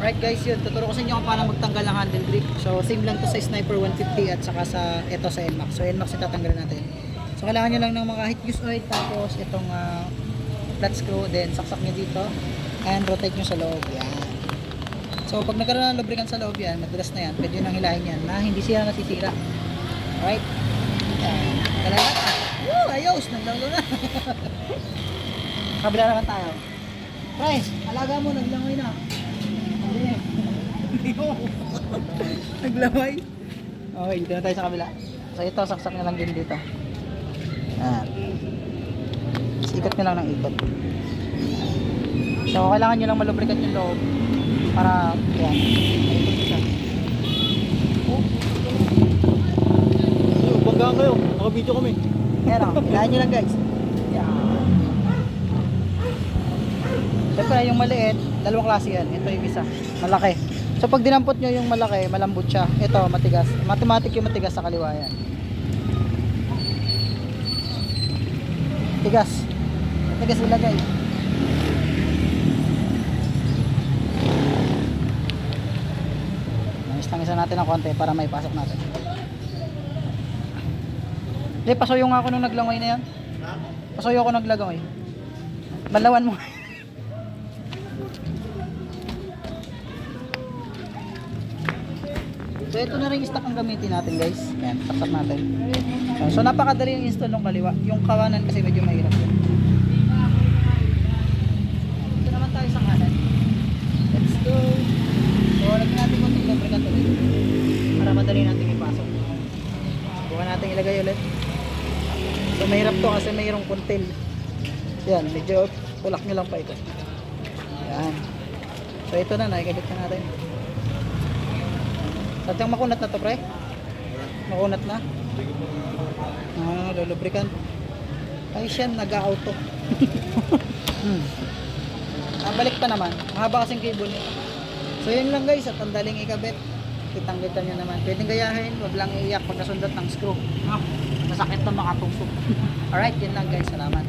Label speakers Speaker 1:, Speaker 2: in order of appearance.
Speaker 1: Right guys, yun. Tuturo ko sa inyo kung paano magtanggal ng handle grip. So, same lang to sa Sniper 150 at saka sa ito sa NMAX. So, NMAX yung tatanggalin natin. So, kailangan nyo lang ng mga heat fuse oil. Tapos, itong flat screw. Then, saksak nyo dito. And rotate nyo sa loob. Yan. So, pag nagkaroon ng lubricant sa loob yan, madulas na yan. Pwede nyo nang hilahin yan na hindi siya nasisira. Alright? Yan. Talaga. Woo! Ayos! Naglanglo na. Kabila naman tayo. Pre, alaga mo. Naglangoy na. Naglamay. Okay, dito na tayo sa kabila. So ito, saksak na lang din dito. Ayan. Tapos ikot nyo lang ng ikot. So kailangan nyo lang malubricate yung loob para, yan, ikot siya.
Speaker 2: Banggaan kayo, naka-video kami.
Speaker 1: Yan o, kailangan nyo lang guys. Yan. Siyempre yung maliit, dalawang klase yan. Ito yung isa, malaki. So pag dinampot nyo yung malaki, malambot siya. Ito, matigas. Automatic yung matigas sa kaliwa yan. Tigas. Matigas ilagay. Isa natin ng konti para may pasok natin. Hindi, pasuyo nga ako nung naglangoy na yan. Pasuyo ako naglangoy. Balawan mo. So ito na rin yung stock ang gamitin natin guys. Yan, saksak natin. So napakadali yung install ng kaliwa. Yung kawanan kasi medyo mahirap yun. Ito naman tayo sa kanan. Let's go. So lagyan natin konting lubricant ulit. Para madali natin ipasok. Subukan natin ilagay ulit. So mahirap to kasi mayroong kuntil. Yan, medyo tulak nyo lang pa ito. Yan. So ito na, nakikabit na natin. Sadyang makunat na to pre? Makunat na? Lulubricant. Ay siya, nag-auto. Balik pa naman. Mahaba kasing cable nito. So yun lang guys, at ang daling ikabit. Kitang-kita nyo naman. Pwedeng gayahin, wag lang iiyak pagkasundot ng screw. Masakit na makatusok. Alright, yun lang guys. Salamat.